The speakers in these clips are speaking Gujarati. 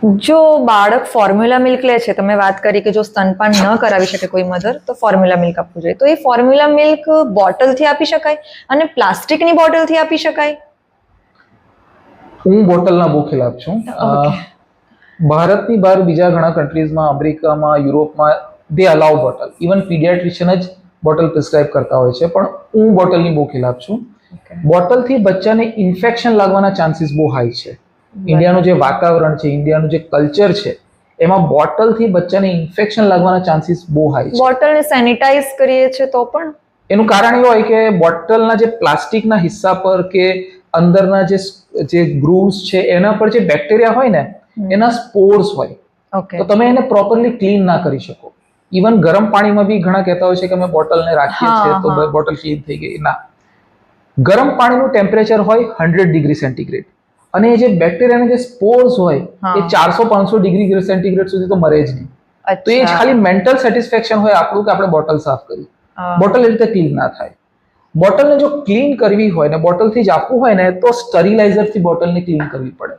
જો બાળક ફોર્મ્યુલા મિલ્ક લે છે, તમે વાત કરી કે જો સ્તનપાન ન કરાવી શકે કોઈ મધર તો ફોર્મ્યુલા મિલ્ક આપવું જોઈએ, તો એ ફોર્મ્યુલા મિલ્ક બોટલથી આપી શકાય અને પ્લાસ્ટિકની બોટલથી આપી શકાય? હું બોટલના બહુ ખિલાફ છું. ભારતની બહાર બીજા ઘણા કન્ટ્રીઝમાં, અમેરિકામાં, યુરોપમાં દે અલાઉ બોટલ. ઇવન પીડિયાટ્રિશિયન જ બોટલ પ્રિસ્ક્રાઇબ કરતા હોય છે, પણ હું બોટલની બહુ ખિલાફ છું. બોટલથી બચ્ચાને ઇન્ફેક્શન લાગવાના ચાન્સીસ બહુ હાઈ છે. ઇન્ડિયાનું જે વાતાવરણ છે, ઇન્ડિયાનું જે કલ્ચર છે, એમાં બોટલથી બચ્ચાને ઇન્ફેક્શન લાગવાના ચાન્સીસ બહુ હાઈ છે. બોટલને સેનિટાઈઝ કરીએ છે તો પણ એનું કારણ એવું હોય કે બોટલના જે પ્લાસ્ટિકના હિસ્સા પર કે અંદરના જે ગ્રૂવ્સ છે એના પર જે બેક્ટેરિયા હોય ને, એના સ્પોર્સ હોય. તો તમે એને પ્રોપરલી ક્લીન ના કરી શકો. ઇવન ગરમ પાણીમાં બી ઘણા કહેતા હોય છે કે અમે બોટલને રાખીએ છીએ તો બોટલ ક્લીન થઈ ગઈ. ના, ગરમ પાણીનું ટેમ્પરેચર હોય 100 ડિગ્રી સેન્ટીગ્રેડ, અને જે બેક્ટેરિયાના જે સ્પોર્સ હોય એ 400-500 ડિગ્રી સેન્ટીગ્રેડ સુધી તો મરે જ નહીં. તો એ ખાલી મેન્ટલ સેટિસ્ફેક્શન હોય આપણું કે આપણે બોટલ સાફ કરી. બોટલ એ રીતે ક્લીન ના થાય. બોટલને જો ક્લીન કરવી હોય ને બોટલથી જ આપવું હોય ને તો સ્ટરીલાઇઝરથી બોટલને ક્લીન કરવી પડે.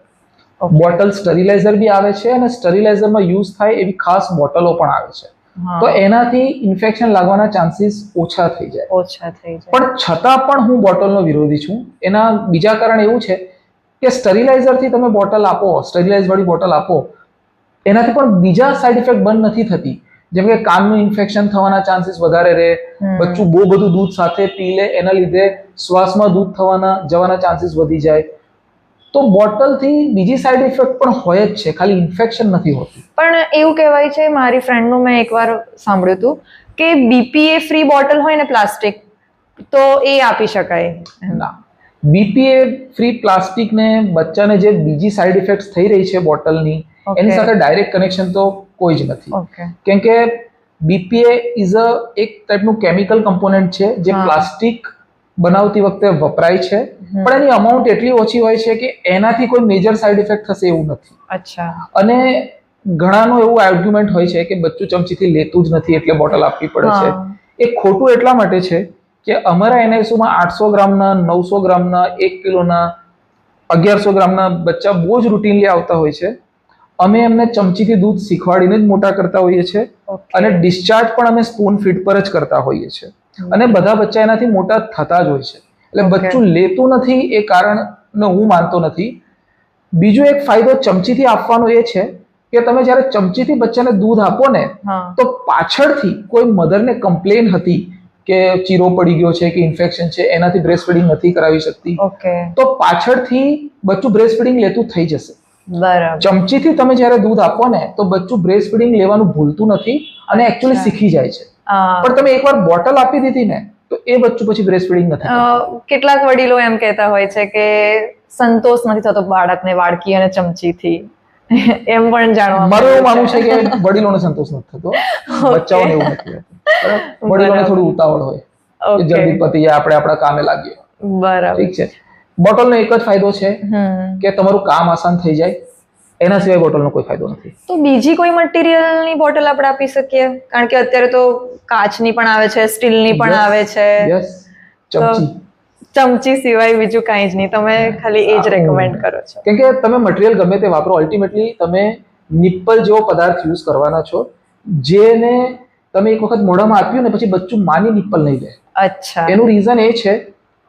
બોટલ સ્ટરીલાઇઝર બી આવે છે અને સ્ટરીલાઇઝરમાં યુઝ થાય એવી ખાસ બોટલો પણ આવે છે. તો એનાથી ઇન્ફેક્શન લાગવાના ચાન્સીસ ઓછા થઈ જાય. પણ છતાં પણ હું બોટલનો વિરોધી છું. એના બીજા કારણ એવું છે કે સ્ટરીલાઇઝરથી તમે બોટલ આપો, સ્ટરીલાઇઝ વાળી બોટલ આપો, એનાથી પણ બીજા સાઈડ ઇફેક્ટ બંધ નથી થતી. જેમ કે કાનનું ઇન્ફેક્શન થવાના ચાન્સીસ વધારે રહે, બચ્ચું બહુ બધું દૂધ સાથે પી લે એના લીધે શ્વાસમાં દૂધ જવાના ચાન્સીસ વધી જાય. તો બોટલથી બીજી સાઈડ ઇફેક્ટ પણ હોય જ છે, ખાલી ઇન્ફેક્શન નથી હોતી. પણ એવું કહેવાય છે, મારી ફ્રેન્ડનું મેં એકવાર સાંભળ્યું હતું કે બીપીએ ફ્રી બોટલ હોય ને પ્લાસ્ટિક, તો એ આપી શકાય. ના, બીપીએ ફ્રી પ્લાસ્ટિકને બચ્ચાને જે બીજી સાઈડ ઇફેક્ટ થઈ રહી છે બોટલની, એની સાથે ડાયરેક્ટ કનેક્શન તો કોઈ જ નથી. કેમ કે બીપીએ ઇઝ એક ટાઈપનું કેમિકલ કમ્પોનન્ટ છે જે પ્લાસ્ટિક બનાવતી વખતે વપરાય છે, પણ એની અમાઉન્ટ એટલી ઓછી હોય છે કે એનાથી કોઈ મેજર સાઈડ ઇફેક્ટ થશે એવું નથી. અને ઘણાનું એવું આર્ગ્યુમેન્ટ હોય છે કે બચ્ચું ચમચીથી લેતું જ નથી એટલે બોટલ આપવી પડે છે. એ ખોટું એટલા માટે છે કે અમારા એનઆઈસીયુમાં 800 ગ્રામના, 900 ગ્રામના, 1 કિલોના, 1100 ગ્રામના બચ્ચા બહુ જ રૂટીનલી આવતા હોય છે. અમે એમને ચમચીથી દૂધ શીખવાડીને જ મોટા કરતા હોઈએ છીએ અને ડિસ્ચાર્જ પણ અમે સ્પૂન ફીડ પર જ કરતા હોઈએ છીએ. અને બધા બચ્ચા એનાથી મોટા થતા જ હોય છે. એટલે બચ્ચું લેતું નથી એ કારણને હું માનતો નથી. બીજો એક ફાયદો ચમચીથી આપવાનો એ છે કે તમે જ્યારે ચમચીથી બચ્ચાને દૂધ આપો ને તો પાછળથી કોઈ મધરને કમ્પ્લેન હતી કે ચીરો પડી ગયો છે કે ઇન્ફેક્શન છે, એનાથી બ્રેસ્ટ ફીડિંગ નથી કરાવી શકતી, તો પાછળથી બચ્ચું બ્રેસ્ટ ફીડિંગ લેતું થઈ જશે. ચમચીથી તમે જ્યારે દૂધ આપો ને તો બચ્ચું બ્રેસ્ટ ફીડિંગ લેવાનું ભૂલતું નથી અને એકચ્યુઅલી શીખી જાય છે. પણ તમે એકવાર બોટલ આપી દીધી ને તો એ બચ્ચું પછી બ્રેસ્ટ ફીડિંગ નથી કરતું. કેટલાક વડીલો એમ કહેતા હોય છે કે સંતોષ નથી થતો બાળકને વાડકી અને ચમચીથી, એમ પણ જાણવા મારું એવું માનવું છે કે વડીલોને સંતોષ નથી થતો, બચ્ચાઓને એવું નથી થતું. વડીલોને થોડું ઉતાવળ હોય કે જલ્દી પતી જાય, આપણે આપણા કામે લાગીએ. બરાબર, ઠીક છે. બોટલનો એક જ ફાયદો છે કે તમારું કામ આસાન થઈ જાય, એના સિવાય બોટલનો કોઈ ફાયદો નથી. તો બીજી કોઈ મટીરિયલની બોટલ આપણે આપી શકીએ? કારણ કે અત્યારે તો કાચની પણ આવે છે, સ્ટીલની પણ આવે છે. ચમચી સિવાય બીજું કાંઈ જ નહીં, તમે ખાલી એ જ રેકમેન્ડ કરો છો? કેમ કે તમે મટીરિયલ ગમે તે વાપરો, અલ્ટિમેટલી તમે નિપ્પલ જેવો પદાર્થ યુઝ કરવાના છો, જેને તમે એક વખત મોઢામાં આપ્યું ને પછી બચ્ચું માની નિપ્પલ નહીં લે. એનું રીઝન એ છે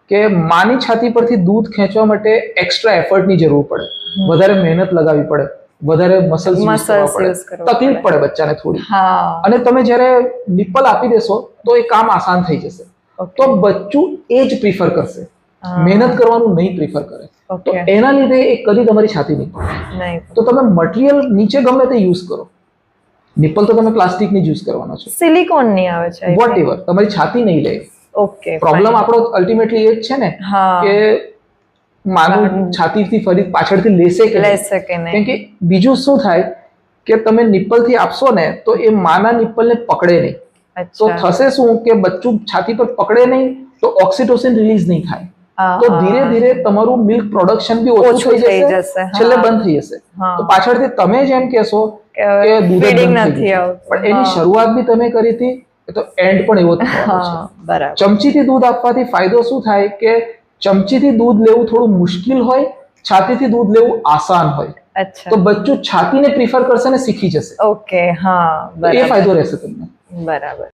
કે માની છાતી પરથી દૂધ ખેંચવા માટે એક્સ્ટ્રા એફર્ટની જરૂર પડે, વધારે મહેનત લગાવવી પડે, વધારે મસલ્સ યુઝ કરવા પડે, તકલીફ પડે બચ્ચાને થોડી. અને તમે જ્યારે નિપ્પલ આપી દેશો તો એ કામ આસાન થઈ જશે. તો બચ્ચું એ જ પ્રિફર કરશે, મહેનત કરવાનું નહીં પ્રિફર કરે. તો એના લીધે એ કદી તમારી છાતી નહીં પડે. તો તમે મટીરિયલ નીચે ગમે તે યુઝ કરો, નિપ્પલ તો તમે પ્લાસ્ટિકની યુઝ કરવાના છો, સિલિકોનની આવે છે, વોટ એવર, તમારી છાતી નહીં લે. પ્રોબ્લેમ આપણો અલ્ટિમેટલી એ જ છે ને કે માનું છાતીથી ફરી પાછળથી લેશે કે નહીં. કેમ કે બીજું શું થાય કે તમે નિપ્પલથી આપશો ને તો એ માના નિપ્પલને પકડે નહીં. તો થશે શું કે બચ્ચું છાતી પર પકડે નહીં તો ઓક્સિટોસિન રિલીઝ નહીં થાય. તો ધીરે ધીરે તમારું મિલ્ક પ્રોડક્શન બી ઓછું થઈ જશે, છેલ્લે બંધ થઈ જશે. તો પાછળથી તમે જેમ કહેશો કે દૂધ નથી આવતું, પણ એની શરૂઆત બી તમે કરી હતી, તો એન્ડ પણ એવો જ થવાનો છે. ચમચીથી દૂધ આપવાથી ફાયદો શું થાય કે ચમચીથી દૂધ લેવું થોડું મુશ્કેલ હોય છાતીથી દૂધ લેવું આસાન હોય અચ્છા, તો બચ્ચું છાતીને પ્રિફર કરશે ને શીખી જશે. ઓકે, હા, એ બરાબર ફાયદો રહેશે તમને. બરાબર.